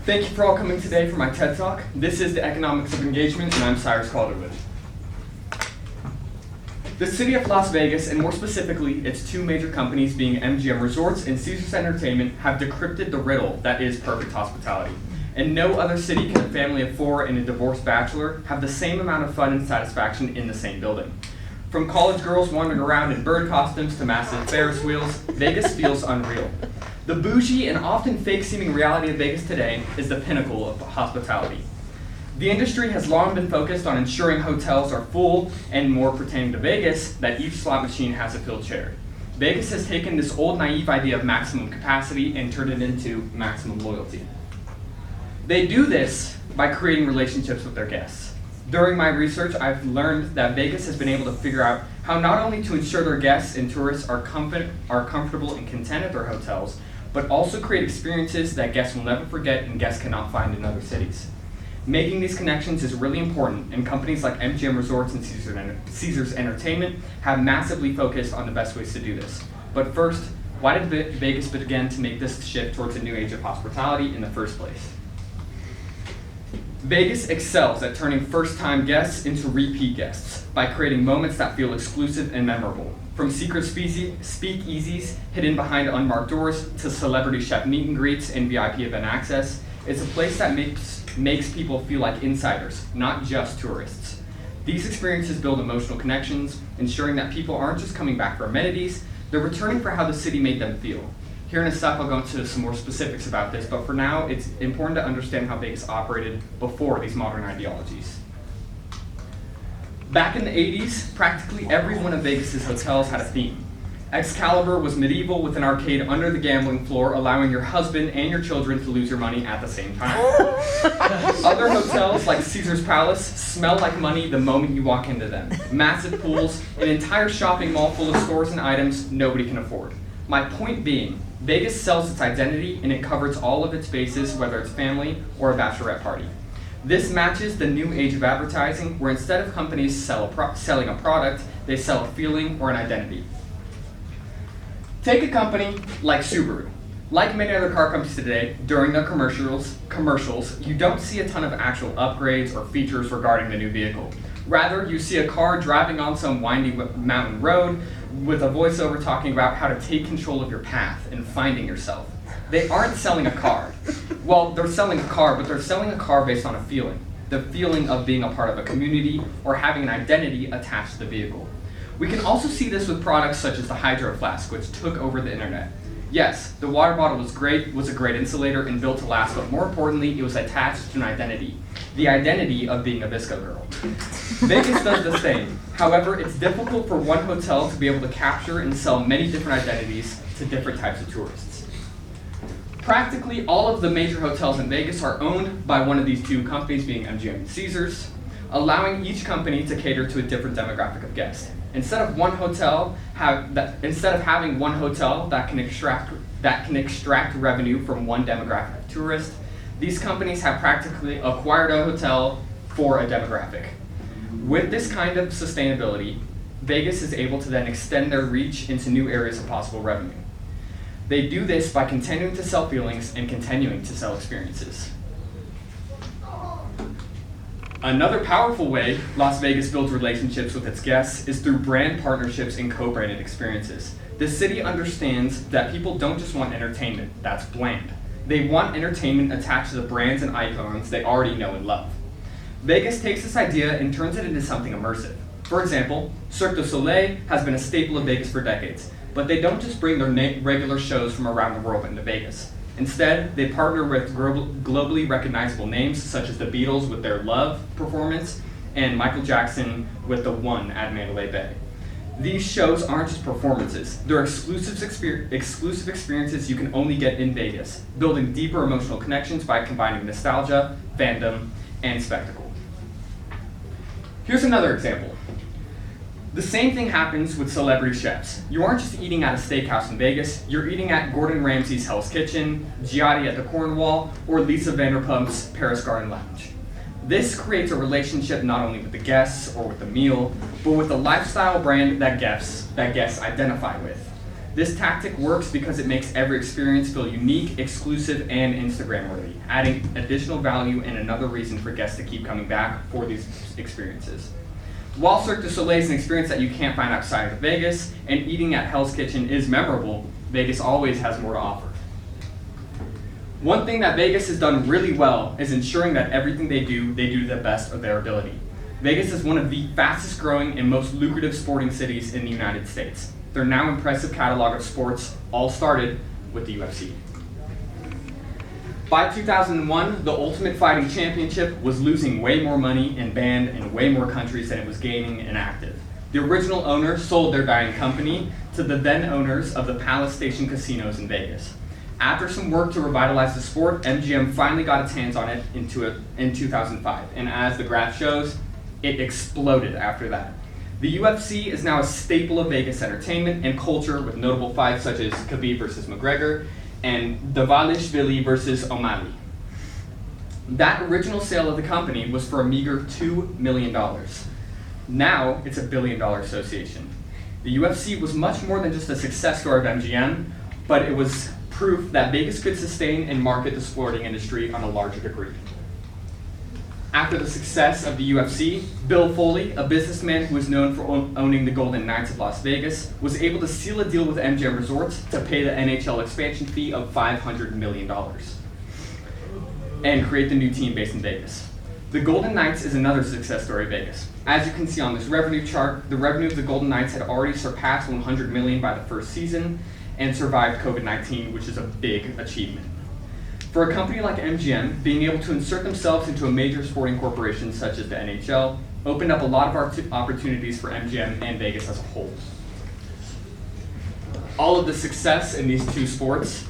Thank you for all coming today for my TED Talk. This is the Economics of Engagement, and I'm Cyrus Calderwood. The city of Las Vegas, and more specifically, its two major companies being MGM Resorts and Caesars Entertainment, have decrypted the riddle that is perfect hospitality. In no other city can a family of four and a divorced bachelor have the same amount of fun and satisfaction in the same building. From college girls wandering around in bird costumes to massive Ferris wheels, Vegas feels unreal. The bougie and often fake-seeming reality of Vegas today is the pinnacle of hospitality. The industry has long been focused on ensuring hotels are full, and more pertaining to Vegas, that each slot machine has a filled chair. Vegas has taken this old naive idea of maximum capacity and turned it into maximum loyalty. They do this by creating relationships with their guests. During my research, I've learned that Vegas has been able to figure out how not only to ensure their guests and tourists are comfortable and content at their hotels, but also create experiences that guests will never forget and guests cannot find in other cities. Making these connections is really important, and companies like MGM Resorts and Caesars Entertainment have massively focused on the best ways to do this. But first, why did Vegas begin to make this shift towards a new age of hospitality in the first place? Vegas excels at turning first-time guests into repeat guests by creating moments that feel exclusive and memorable. From secret speakeasies hidden behind unmarked doors to celebrity chef meet and greets and VIP event access, it's a place that makes people feel like insiders, not just tourists. These experiences build emotional connections, ensuring that people aren't just coming back for amenities, they're returning for how the city made them feel. Here in a sec, I'll go into some more specifics about this, but for now, it's important to understand how Vegas operated before these modern ideologies. Back in the 80s, practically every one of Vegas's hotels had a theme. Excalibur was medieval with an arcade under the gambling floor, allowing your husband and your children to lose your money at the same time. Other hotels, like Caesar's Palace, smell like money the moment you walk into them. Massive pools, an entire shopping mall full of stores and items nobody can afford. My point being, Vegas sells its identity and it covers all of its bases, whether it's family or a bachelorette party. This matches the new age of advertising, where instead of companies selling a product, they sell a feeling or an identity. Take a company like Subaru. Like many other car companies today, during their commercials, you don't see a ton of actual upgrades or features regarding the new vehicle. Rather, you see a car driving on some windy mountain road with a voiceover talking about how to take control of your path and finding yourself. They aren't selling a car. Well, they're selling a car, but they're selling a car based on a feeling. The feeling of being a part of a community or having an identity attached to the vehicle. We can also see this with products such as the Hydro Flask, which took over the internet. Yes, the water bottle was a great insulator and built to last, but more importantly, it was attached to an identity. The identity of being a Visco girl. Vegas does the same. However, it's difficult for one hotel to be able to capture and sell many different identities to different types of tourists. Practically all of the major hotels in Vegas are owned by one of these two companies, being MGM and Caesars, allowing each company to cater to a different demographic of guests. Instead of having one hotel that can extract revenue from one demographic of tourist, these companies have practically acquired a hotel for a demographic. With this kind of sustainability, Vegas is able to then extend their reach into new areas of possible revenue. They do this by continuing to sell feelings and continuing to sell experiences. Another powerful way Las Vegas builds relationships with its guests is through brand partnerships and co-branded experiences. The city understands that people don't just want entertainment that's bland. They want entertainment attached to the brands and icons they already know and love. Vegas takes this idea and turns it into something immersive. For example, Cirque du Soleil has been a staple of Vegas for decades, but they don't just bring their regular shows from around the world into Vegas. Instead, they partner with globally recognizable names such as the Beatles with their Love performance and Michael Jackson with The One at Mandalay Bay. These shows aren't just performances, they're exclusive experiences you can only get in Vegas, building deeper emotional connections by combining nostalgia, fandom, and spectacle. Here's another example. The same thing happens with celebrity chefs. You aren't just eating at a steakhouse in Vegas, you're eating at Gordon Ramsay's Hell's Kitchen, Giotti at the Cornwall, or Lisa Vanderpump's Paris Garden Lounge. This creates a relationship not only with the guests or with the meal, but with the lifestyle brand that guests identify with. This tactic works because it makes every experience feel unique, exclusive, and Instagram-worthy, adding additional value and another reason for guests to keep coming back for these experiences. While Cirque du Soleil is an experience that you can't find outside of Vegas, and eating at Hell's Kitchen is memorable, Vegas always has more to offer. One thing that Vegas has done really well is ensuring that everything they do to the best of their ability. Vegas is one of the fastest growing and most lucrative sporting cities in the United States. Their now impressive catalog of sports all started with the UFC. By 2001, the Ultimate Fighting Championship was losing way more money and banned in way more countries than it was gaining and active. The original owner sold their dying company to the then owners of the Palace Station casinos in Vegas. After some work to revitalize the sport, MGM finally got its hands on it in 2005, and as the graph shows, it exploded after that. The UFC is now a staple of Vegas entertainment and culture with notable fights such as Khabib versus McGregor and Dvalishvili versus O'Malley. That original sale of the company was for a meager $2 million. Now it's $1 billion association. The UFC was much more than just a success story of MGM, but it was proof that Vegas could sustain and market the sporting industry on a larger degree. After the success of the UFC, Bill Foley, a businessman who was known for owning the Golden Knights of Las Vegas, was able to seal a deal with MGM Resorts to pay the NHL expansion fee of $500 million and create the new team based in Vegas. The Golden Knights is another success story of Vegas. As you can see on this revenue chart, the revenue of the Golden Knights had already surpassed $100 million by the first season and survived COVID-19, which is a big achievement. For a company like MGM, being able to insert themselves into a major sporting corporation such as the NHL opened up a lot of opportunities for MGM and Vegas as a whole. All of the success in these two sports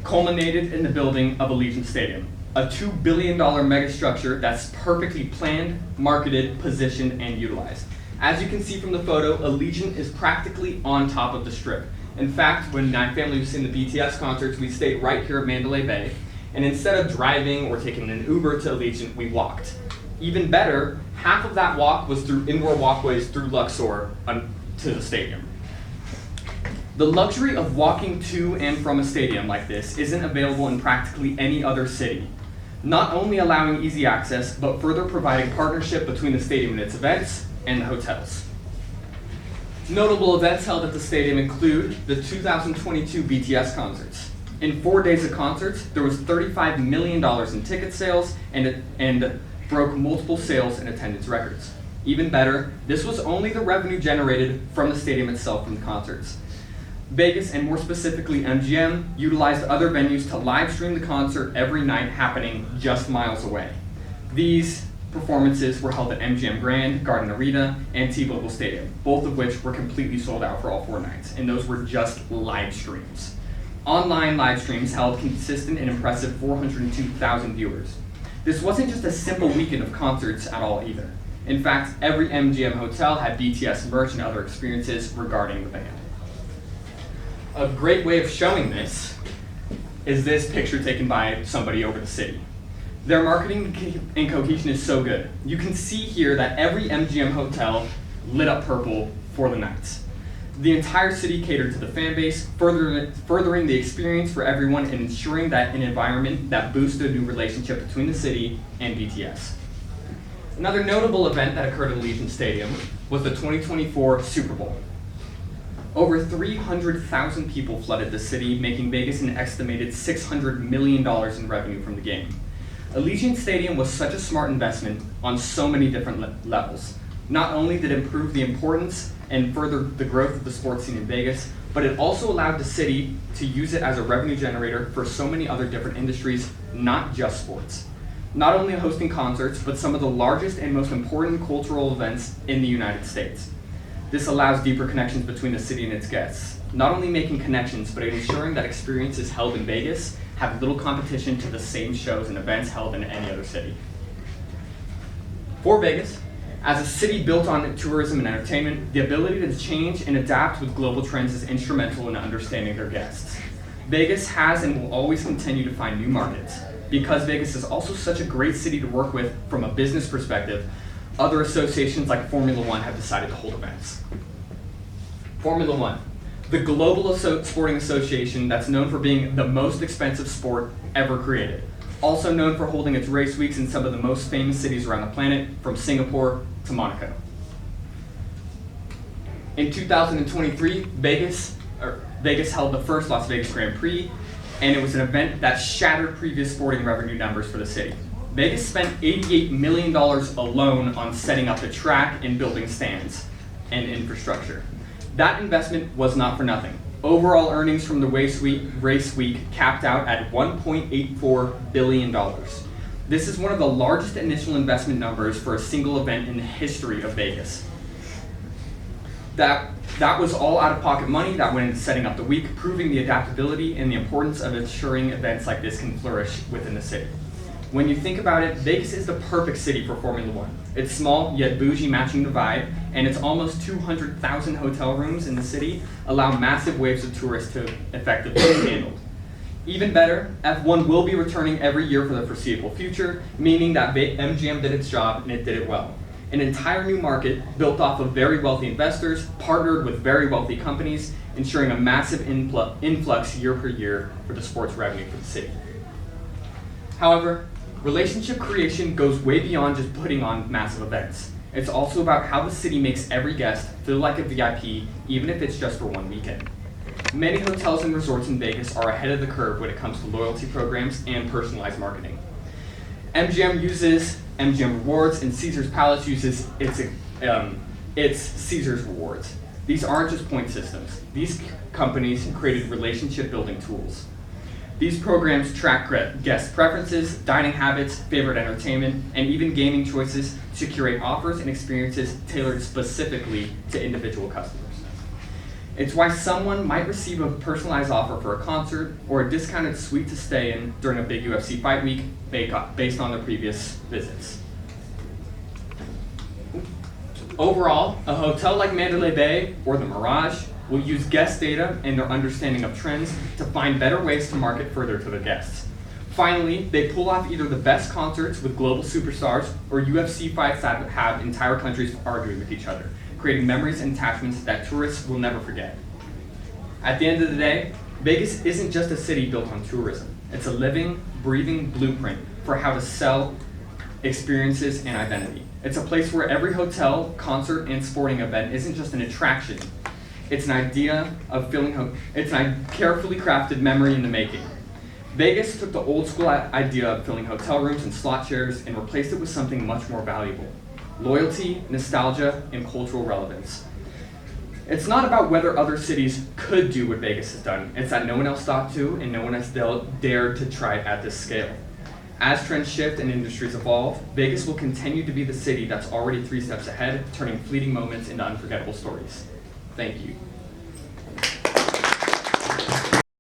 culminated in the building of Allegiant Stadium, a $2 billion megastructure that's perfectly planned, marketed, positioned, and utilized. As you can see from the photo, Allegiant is practically on top of the Strip. In fact, when my family was in the BTS concerts, we stayed right here at Mandalay Bay. And instead of driving or taking an Uber to Allegiant, we walked. Even better, half of that walk was through indoor walkways through Luxor to the stadium. The luxury of walking to and from a stadium like this isn't available in practically any other city, not only allowing easy access, but further providing partnership between the stadium and its events and the hotels. Notable events held at the stadium include the 2022 BTS concerts. In 4 days of concerts, there was $35 million in ticket sales and broke multiple sales and attendance records. Even better, this was only the revenue generated from the stadium itself from the concerts. Vegas, and more specifically MGM, utilized other venues to live stream the concert every night happening just miles away. These performances were held at MGM Grand, Garden Arena, and T-Mobile Stadium, both of which were completely sold out for all 4 nights, and those were just live streams. Online live streams held consistent and impressive 402,000 viewers. This wasn't just a simple weekend of concerts at all either. In fact, every MGM hotel had BTS merch and other experiences regarding the band. A great way of showing this is this picture taken by somebody over the city. Their marketing and cohesion is so good. You can see here that every MGM hotel lit up purple for the nights. The entire city catered to the fan base, furthering the experience for everyone and ensuring that an environment that boosted a new relationship between the city and BTS. Another notable event that occurred at Allegiant Stadium was the 2024 Super Bowl. Over 300,000 people flooded the city, making Vegas an estimated $600 million in revenue from the game. Allegiant Stadium was such a smart investment on so many different levels. Not only did it improve the importance and further the growth of the sports scene in Vegas, but it also allowed the city to use it as a revenue generator for so many other different industries, not just sports. Not only hosting concerts, but some of the largest and most important cultural events in the United States. This allows deeper connections between the city and its guests, not only making connections, but ensuring that experiences held in Vegas have little competition to the same shows and events held in any other city. For Vegas, as a city built on tourism and entertainment, the ability to change and adapt with global trends is instrumental in understanding their guests. Vegas has and will always continue to find new markets. Because Vegas is also such a great city to work with from a business perspective, other associations like Formula One have decided to hold events. Formula One. the global sporting association that's known for being the most expensive sport ever created. Also known for holding its race weeks in some of the most famous cities around the planet, from Singapore to Monaco. In 2023, Vegas held the first Las Vegas Grand Prix, and it was an event that shattered previous sporting revenue numbers for the city. Vegas spent $88 million alone on setting up the track and building stands and infrastructure. That investment was not for nothing. Overall earnings from the race week capped out at $1.84 billion. This is one of the largest initial investment numbers for a single event in the history of Vegas. That was all out-of-pocket money that went into setting up the week, proving the adaptability and the importance of ensuring events like this can flourish within the city. When you think about it, Vegas is the perfect city for Formula One. It's small, yet bougie, matching the vibe, and its almost 200,000 hotel rooms in the city allow massive waves of tourists to effectively be handled. Even better, F1 will be returning every year for the foreseeable future, meaning that MGM did its job and it did it well. An entire new market built off of very wealthy investors, partnered with very wealthy companies, ensuring a massive influx year per year for the sports revenue for the city. However, relationship creation goes way beyond just putting on massive events. It's also about how the city makes every guest feel like a VIP, even if it's just for one weekend. Many hotels and resorts in Vegas are ahead of the curve when it comes to loyalty programs and personalized marketing. MGM uses MGM Rewards, and Caesars Palace uses its Caesars Rewards. These aren't just point systems. These companies created relationship-building tools. These programs track guest preferences, dining habits, favorite entertainment, and even gaming choices to curate offers and experiences tailored specifically to individual customers. It's why someone might receive a personalized offer for a concert or a discounted suite to stay in during a big UFC fight week based on their previous visits. Overall, a hotel like Mandalay Bay or the Mirage will use guest data and their understanding of trends to find better ways to market further to their guests. Finally, they pull off either the best concerts with global superstars or UFC fights that have entire countries arguing with each other, creating memories and attachments that tourists will never forget. At the end of the day, Vegas isn't just a city built on tourism. It's a living, breathing blueprint for how to sell experiences and identity. It's a place where every hotel, concert, and sporting event isn't just an attraction. It's an idea of it's a carefully crafted memory in the making. Vegas took the old school idea of filling hotel rooms and slot chairs and replaced it with something much more valuable: loyalty, nostalgia, and cultural relevance. It's not about whether other cities could do what Vegas has done. It's that no one else thought to, and no one has dared to try it at this scale. As trends shift and industries evolve, Vegas will continue to be the city that's already 3 steps ahead, turning fleeting moments into unforgettable stories. Thank you.